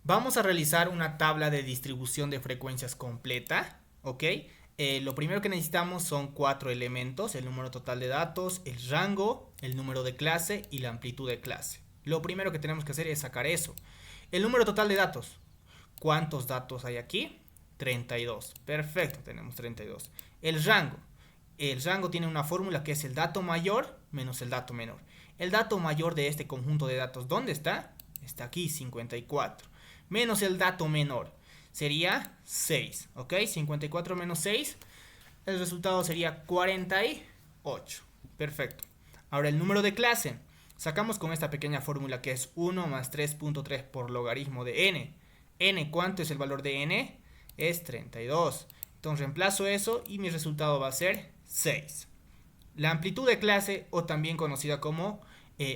Vamos a realizar una tabla de distribución de frecuencias completa, ¿ok? Lo primero que necesitamos son cuatro elementos: el número total de datos, el rango, el número de clase y la amplitud de clase. Lo primero que tenemos que hacer es sacar eso. El número total de datos. ¿Cuántos datos hay aquí? 32. Perfecto, tenemos 32. El rango. El rango tiene una fórmula que es el dato mayor menos el dato menor. El dato mayor de este conjunto de datos, ¿dónde está? Está aquí, 54. Menos el dato menor, sería 6. ¿Ok? 54 menos 6, el resultado sería 48. Perfecto. Ahora el número de clase. Sacamos con esta pequeña fórmula que es 1 más 3.3 por logaritmo de n. N, ¿cuánto es el valor de n? Es 32. Entonces reemplazo eso y mi resultado va a ser 6. La amplitud de clase, o también conocida como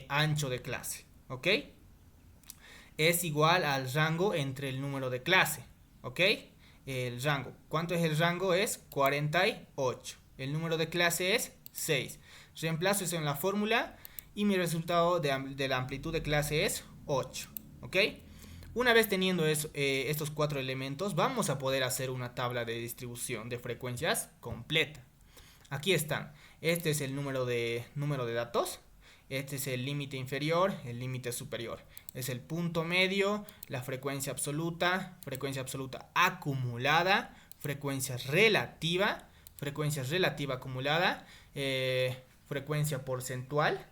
ancho de clase, ¿ok? Es igual al rango entre el número de clase, ¿ok? El rango. ¿Cuánto es el rango? Es 48. El número de clase es 6. Reemplazo eso en la fórmula y mi resultado de la amplitud de clase es 8, ¿ok? Una vez teniendo estos cuatro elementos, vamos a poder hacer una tabla de distribución de frecuencias completa. Aquí están. Este es el número de datos. Este es el límite inferior, el límite superior. Es el punto medio, la frecuencia absoluta acumulada, frecuencia relativa acumulada, frecuencia porcentual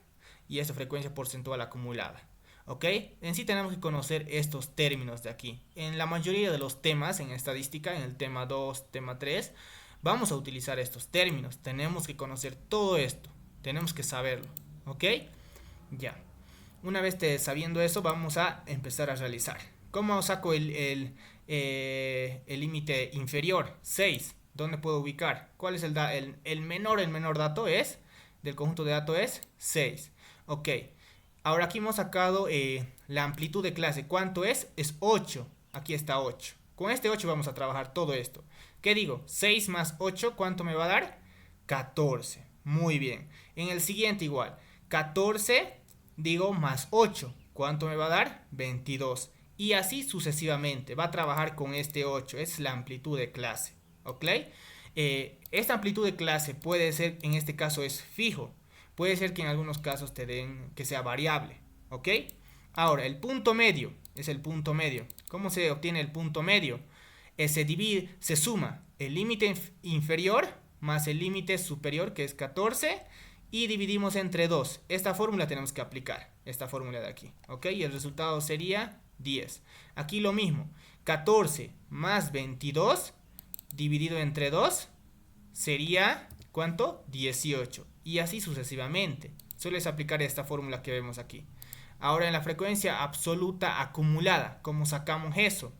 y esta frecuencia porcentual acumulada. ¿Ok? En sí tenemos que conocer estos términos de aquí. En la mayoría de los temas en estadística, en el tema 2, tema 3, vamos a utilizar estos términos. Tenemos que conocer todo esto. Tenemos que saberlo. ¿Ok? Ya. Una vez sabiendo eso, vamos a empezar a realizar. ¿Cómo saco el límite inferior? 6. ¿Dónde puedo ubicar? ¿Cuál es el menor dato? Del conjunto de datos es 6. Ok. Ahora aquí hemos sacado la amplitud de clase. ¿Cuánto es? Es 8. Aquí está 8. Con este 8 vamos a trabajar todo esto. ¿Qué digo? 6 más 8, ¿cuánto me va a dar? 14. Muy bien. En el siguiente igual. 14, digo, más 8. ¿Cuánto me va a dar? 22. Y así sucesivamente. Va a trabajar con este 8. Es la amplitud de clase. ¿Ok? Esta amplitud de clase puede ser, en este caso es fijo. Puede ser que en algunos casos te den que sea variable. ¿Ok? Ahora, el punto medio es el punto medio. ¿Cómo se obtiene el punto medio? Se suma el límite inferior más el límite superior, que es 14, y dividimos entre 2. Esta fórmula tenemos que aplicar, esta fórmula de aquí, ¿ok? Y el resultado sería 10. Aquí lo mismo, 14 más 22 dividido entre 2 sería, ¿cuánto? 18. Y así sucesivamente. Sueles aplicar esta fórmula que vemos aquí. Ahora en la frecuencia absoluta acumulada, ¿cómo sacamos eso?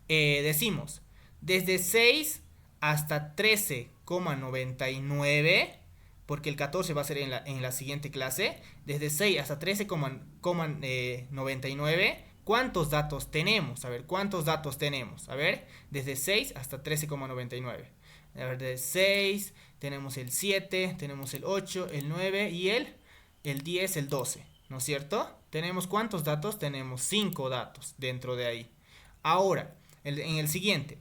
Decimos, desde 6 hasta 13,99, porque el 14 va a ser en la siguiente clase, desde 6 hasta 13,99, ¿cuántos datos tenemos? A ver, ¿cuántos datos tenemos? A ver, desde 6 hasta 13,99. A ver, de 6 tenemos el 7, tenemos el 8, el 9 y el 10, el 12, ¿no es cierto? ¿Tenemos cuántos datos? Tenemos 5 datos dentro de ahí. Ahora, en el siguiente,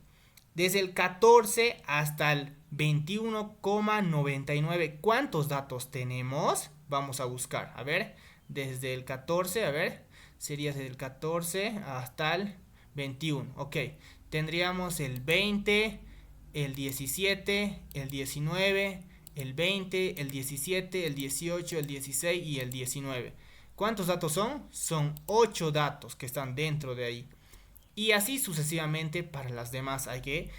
desde el 14 hasta el 21,99, ¿cuántos datos tenemos? Vamos a buscar, a ver, desde el 14, a ver, sería desde el 14 hasta el 21, ok, tendríamos el 20, el 17, el 19, el 20, el 17, el 18, el 16 y el 19. ¿Cuántos datos son? Son 8 datos que están dentro de ahí. Y así sucesivamente para las demás hay que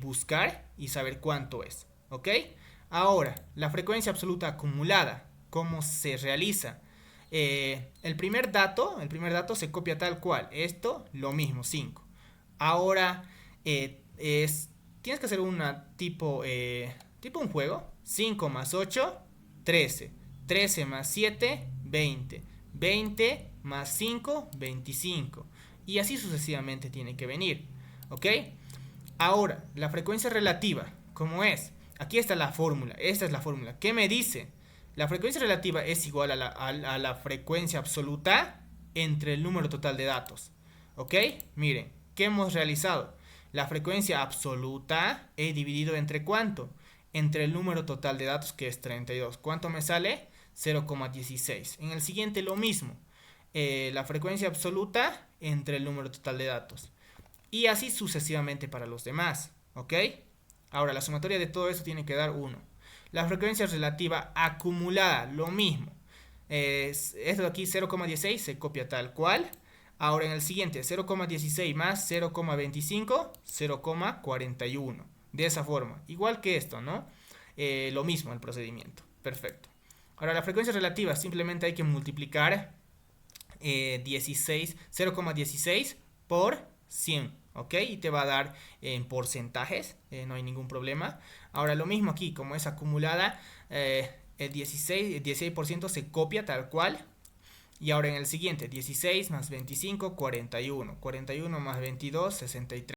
buscar y saber cuánto es. ¿Ok? Ahora, la frecuencia absoluta acumulada. ¿Cómo se realiza? El primer dato se copia tal cual. Esto, lo mismo, 5. Ahora, tienes que hacer tipo un juego. 5 más 8, 13. 13 más 7, 20. 20 más 5, 25. Y así sucesivamente tiene que venir. ¿Ok? Ahora, la frecuencia relativa, ¿cómo es? Aquí está la fórmula. Esta es la fórmula. ¿Qué me dice? La frecuencia relativa es igual a la frecuencia absoluta entre el número total de datos. ¿Ok? Miren, ¿qué hemos realizado? La frecuencia absoluta he dividido entre ¿cuánto? Entre el número total de datos, que es 32. ¿Cuánto me sale? 0,16. En el siguiente lo mismo. La frecuencia absoluta entre el número total de datos. Y así sucesivamente para los demás. ¿Ok? Ahora, la sumatoria de todo esto tiene que dar 1. La frecuencia relativa acumulada, lo mismo. Esto de aquí, 0,16, se copia tal cual. Ahora en el siguiente, 0,16 más 0,25, 0,41. De esa forma. Igual que esto, ¿no? Lo mismo el procedimiento. Perfecto. Ahora la frecuencia relativa simplemente hay que multiplicar 0,16 por 100. ¿Ok? Y te va a dar en porcentajes. No hay ningún problema. Ahora lo mismo aquí, como es acumulada, el 16% se copia tal cual. Y ahora en el siguiente, 16 más 25, 41. 41 más 22, 63.